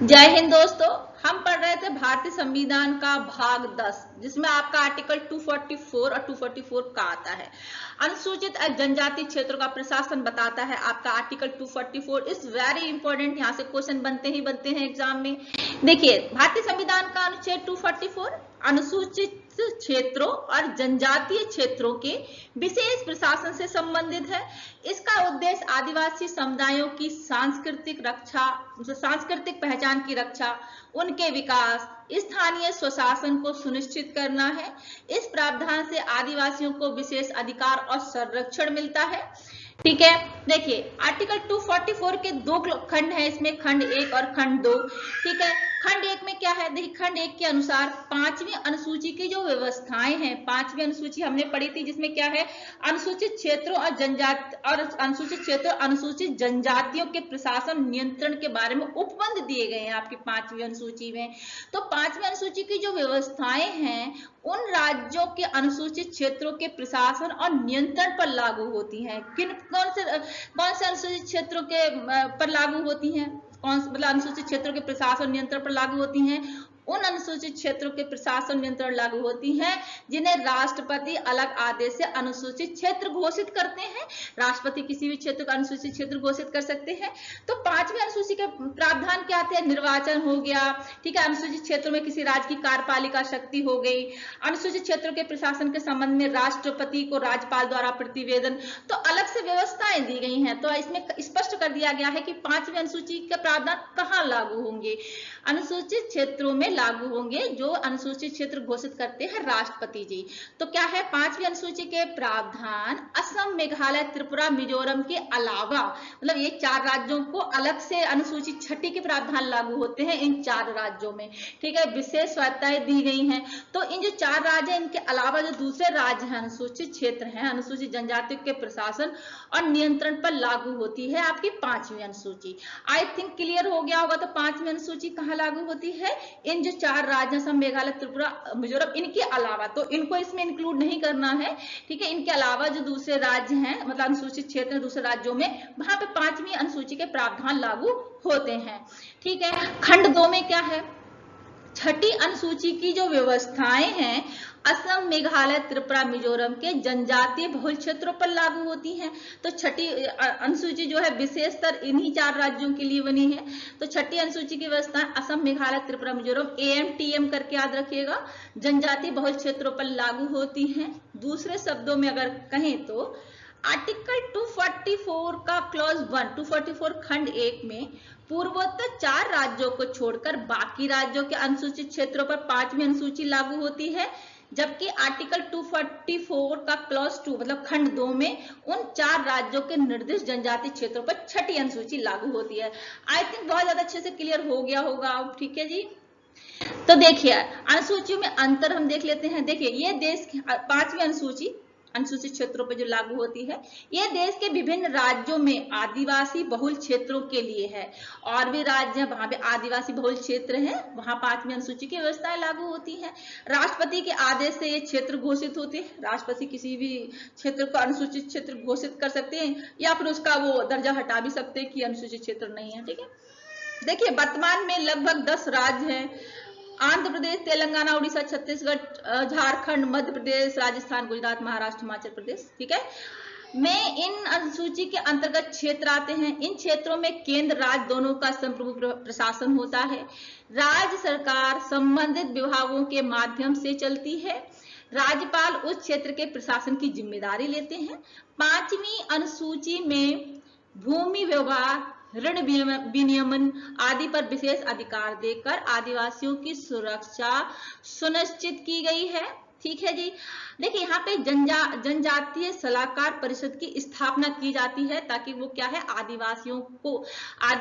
जय हिंद दोस्तों। हम पढ़ रहे थे भारतीय संविधान का भाग 10 जिसमें आपका आर्टिकल 244 और 244 का आता है। अनुसूचित जनजाति क्षेत्रों का प्रशासन बताता है आपका आर्टिकल 244 इज वेरी इंपॉर्टेंट। यहाँ से क्वेश्चन बनते हैं एग्जाम में। देखिए भारतीय संविधान का अनुच्छेद 244 अनुसूचित क्षेत्रों और जनजातीय क्षेत्रों के विशेष प्रशासन से संबंधित है। इसका उद्देश्य आदिवासी समुदायों की सांस्कृतिक पहचान की रक्षा, उनके विकास, स्थानीय स्वशासन को सुनिश्चित करना है। इस प्रावधान से आदिवासियों को विशेष अधिकार और संरक्षण मिलता है। ठीक है, देखिए आर्टिकल 244 के दो खंड है, इसमें खंड 1 और खंड 2। ठीक है, खंड 1 में क्या है, देखिए खंड 1 के अनुसार 5वीं अनुसूची की जो व्यवस्थाएं हैं, 5वीं अनुसूची हमने पढ़ी थी जिसमें क्या है, अनुसूचित क्षेत्रों और अनुसूचित जनजातियों के प्रशासन नियंत्रण के बारे में उपबंध दिए गए हैं आपकी 5वीं अनुसूची में। तो 5वीं अनुसूची की जो व्यवस्थाएं हैं उन राज्यों के अनुसूचित क्षेत्रों के प्रशासन और नियंत्रण पर लागू होती हैं। कौन से अनुसूचित क्षेत्रों के पर लागू होती हैं, मतलब अनुसूचित क्षेत्रों के प्रशासन नियंत्रण पर लागू होती हैं? उन अनुसूचित क्षेत्रों के प्रशासन नियंत्रण लागू होती हैं जिन्हें राष्ट्रपति अलग आदेश से अनुसूचित क्षेत्र घोषित करते हैं। राष्ट्रपति किसी भी क्षेत्र का अनुसूचित क्षेत्र घोषित कर सकते हैं। तो 5वीं अनुसूची के प्रावधान क्या आते हैं, निर्वाचन हो गया। ठीक है, अनुसूचित क्षेत्रों में किसी राज्य की कार्यपालिका शक्ति हो गई। अनुसूचित क्षेत्रों के प्रशासन के संबंध में राष्ट्रपति को राज्यपाल द्वारा प्रतिवेदन, तो अलग से व्यवस्थाएं दी गई हैं। तो इसमें स्पष्ट कर दिया गया है कि 5वीं अनुसूची के प्रावधान कहाँ लागू होंगे, अनुसूचित क्षेत्रों में लागू होंगे जो अनुसूचित क्षेत्र घोषित करते हैं राष्ट्रपति जी। तो क्या है, 5वीं अनुसूची के प्रावधान असम, मेघालय, त्रिपुरा, मिजोरम के अलावा, मतलब ये 4 राज्यों को अलग से अनुसूचित 6 के प्रावधान लागू होते हैं इन 4 राज्यों में। ठीक है, विशेष स्वायत्ताएं दी गई हैं। तो इन जो 4 राज्य हैं इनके अलावा जो दूसरे राज्य हैं अनुसूचित क्षेत्र हैं, अनुसूचित जनजातियों के प्रशासन और नियंत्रण पर लागू होती है आपकी 5वीं अनुसूची। आई थिंक क्लियर हो गया होगा। तो 5वीं अनुसूची कहाँ लागू होती है, इन जो 4 राज्य असम, मेघालय, त्रिपुरा, मिजोरम, इनके अलावा। तो इनको इसमें इंक्लूड नहीं करना है। ठीक है, इनके अलावा जो दूसरे राज्य हैं, मतलब अनुसूचित क्षेत्र दूसरे राज्यों में, वहां पे 5वीं अनुसूची के प्रावधान लागू होते हैं। ठीक है, खंड 2 में क्या है, 6ठी अनुसूची की जो व्यवस्थाएं हैं असम, मेघालय, त्रिपुरा, मिजोरम के जनजातीय बहुल क्षेत्रों पर लागू होती हैं। तो 6ठी अनुसूची जो है विशेषतर इन्हीं 4 राज्यों के लिए बनी है। तो 6ठी अनुसूची की व्यवस्था असम, मेघालय, त्रिपुरा, मिजोरम AMTM करके याद रखिएगा, जनजातीय बहुल क्षेत्रों पर लागू होती हैं। दूसरे शब्दों में अगर कहें तो आर्टिकल 244 का क्लॉज 1, 244 खंड 1 में पूर्वोत्तर 4 राज्यों को छोड़कर बाकी राज्यों के अनुसूचित क्षेत्रों पर 5वीं अनुसूची लागू होती है, जबकि आर्टिकल 244 का क्लॉज 2 मतलब खंड 2 में उन 4 राज्यों के निर्दिष्ट जनजातीय क्षेत्रों पर 6ठी अनुसूची लागू होती है। आई थिंक बहुत ज्यादा अच्छे से क्लियर हो गया होगा। ठीक है जी, तो देखिए अनुसूचियों में अंतर हम देख लेते हैं। देखिए ये देश की 5वीं अनुसूची अनुसूचित क्षेत्रों पर जो लागू होती है, ये देश के विभिन्न राज्यों में आदिवासी बहुल क्षेत्रों के लिए है। और भी राज्य हैं वहां पे आदिवासी बहुल क्षेत्र हैं, वहां 5वीं अनुसूची की व्यवस्थाएं लागू होती हैं। राष्ट्रपति के आदेश से ये क्षेत्र घोषित होते हैं। राष्ट्रपति किसी भी क्षेत्र को अनुसूचित क्षेत्र घोषित कर सकते हैं या फिर उसका वो दर्जा हटा भी सकते हैं कि अनुसूचित क्षेत्र नहीं है। ठीक है, देखिए वर्तमान में लगभग 10 राज्य हैं, आंध्र प्रदेश, तेलंगाना, उड़ीसा, छत्तीसगढ़, झारखंड, मध्य प्रदेश, राजस्थान, गुजरात, महाराष्ट्र, हिमाचल प्रदेश। ठीक है, में इन अनुसूची के अंतर्गत क्षेत्र आते हैं। इन क्षेत्रों में केंद्र राज्य दोनों का संप्रभु प्रशासन होता है। राज्य सरकार संबंधित विभागों के माध्यम से चलती है। राज्यपाल उस क्षेत्र के प्रशासन की जिम्मेदारी लेते हैं। 5वीं अनुसूची में भूमि व्यवहार, ऋण विनियमन आदि पर विशेष अधिकार देकर आदिवासियों की सुरक्षा सुनिश्चित की गई है। ठीक है जी, देखिए यहाँ पे जनजातीय सलाहकार परिषद की स्थापना की जाती है ताकि वो क्या है, आदिवासियों को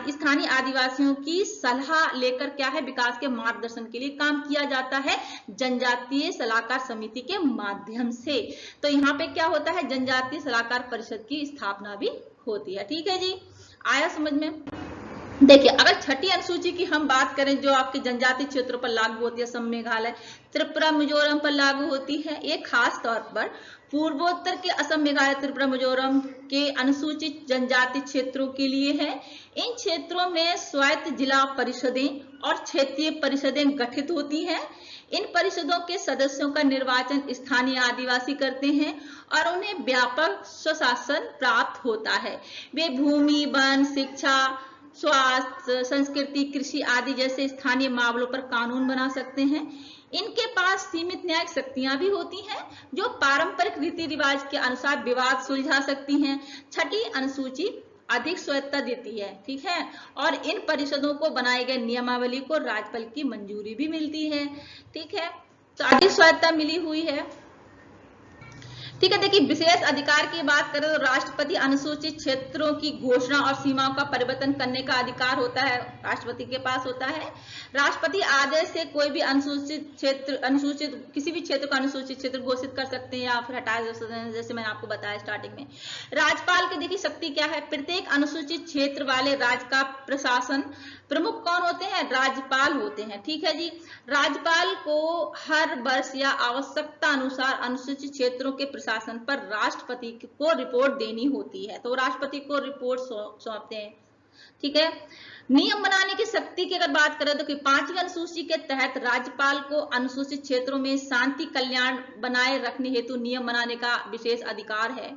स्थानीय आदिवासियों की सलाह लेकर क्या है, विकास के मार्गदर्शन के लिए काम किया जाता है जनजातीय सलाहकार समिति के माध्यम से। तो यहाँ पे क्या होता है, जनजातीय सलाहकार परिषद की स्थापना भी होती है। ठीक है जी, आया समझ में? देखिए, अगर छठी अनुसूची की हम बात करें जो आपके जनजातीय क्षेत्रों पर लागू होती है, असम, मेघालय, त्रिपुरा, मिजोरम पर लागू होती है, ये खास तौर पर पूर्वोत्तर के असम, मेघालय, त्रिपुरा, मिजोरम के अनुसूचित जनजाति क्षेत्रों के लिए है। इन क्षेत्रों में स्वायत्त जिला परिषदें और क्षेत्रीय परिषदें गठित होती हैं। इन परिषदों के सदस्यों का निर्वाचन स्थानीय आदिवासी करते हैं और उन्हें व्यापक स्वशासन प्राप्त होता है। वे भूमि, वन, शिक्षा, स्वास्थ्य, संस्कृति, कृषि आदि जैसे स्थानीय मामलों पर कानून बना सकते हैं। इनके पास सीमित न्यायिक शक्तियां भी होती हैं जो पारंपरिक रीति रिवाज के अनुसार विवाद सुलझा सकती हैं। छठी अनुसूची अधिक स्वायत्तता देती है, ठीक है, और इन परिषदों को बनाए गए नियमावली को राज्यपाल की मंजूरी भी मिलती है, ठीक है, तो अधिक स्वायत्तता मिली हुई है। ठीक है, देखिए विशेष अधिकार की बात करें तो राष्ट्रपति अनुसूचित क्षेत्रों की घोषणा और सीमाओं का परिवर्तन करने का अधिकार होता है, राष्ट्रपति के पास होता है। राष्ट्रपति आदेश से कोई भी अनुसूचित किसी भी क्षेत्र को अनुसूचित क्षेत्र घोषित कर सकते हैं या फिर हटा सकते हैं, जैसे मैंने आपको बताया स्टार्टिंग में। राज्यपाल की देखिए शक्ति क्या है, प्रत्येक अनुसूचित क्षेत्र वाले राज्य का प्रशासन प्रमुख कौन होते हैं, राज्यपाल होते हैं, ठीक है जी। राज्यपाल को हर वर्ष या आवश्यकता अनुसार अनुसूचित क्षेत्रों के प्रशासन पर राष्ट्रपति को रिपोर्ट देनी होती है, तो राष्ट्रपति को रिपोर्ट सौंपते हैं, ठीक है। नियम बनाने की शक्ति की अगर बात करें तो कि 5वीं अनुसूची के तहत राज्यपाल को अनुसूचित क्षेत्रों में शांति कल्याण बनाए रखने हेतु नियम बनाने का विशेष अधिकार है।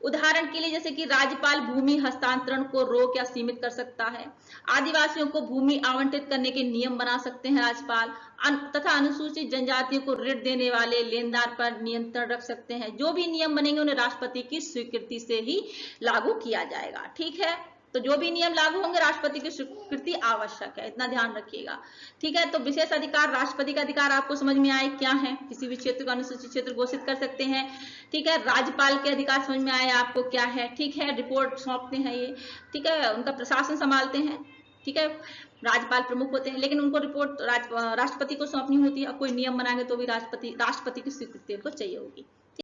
उदाहरण के लिए जैसे कि राज्यपाल भूमि हस्तांतरण को रोक या सीमित कर सकता है, आदिवासियों को भूमि आवंटित करने के नियम बना सकते हैं राज्यपाल, तथा अनुसूचित जनजातियों को ऋण देने वाले लेनदार पर नियंत्रण रख सकते हैं। जो भी नियम बनेंगे उन्हें राष्ट्रपति की स्वीकृति से ही लागू किया जाएगा, ठीक है। तो जो भी नियम लागू होंगे राष्ट्रपति की स्वीकृति आवश्यक है, इतना ध्यान रखिएगा, ठीक है। तो विशेष अधिकार, राष्ट्रपति का अधिकार आपको समझ में आए क्या है, किसी भी क्षेत्र को अनुसूचित क्षेत्र घोषित कर सकते हैं, ठीक है। राज्यपाल के अधिकार समझ में आए आपको क्या है, ठीक है। रिपोर्ट सौंपते हैं ये, ठीक है, उनका प्रशासन संभालते हैं, ठीक है। राज्यपाल प्रमुख होते हैं लेकिन उनको रिपोर्ट राष्ट्रपति को सौंपनी होती है, और कोई नियम बनाएंगे तो भी राष्ट्रपति की स्वीकृति उनको चाहिए होगी।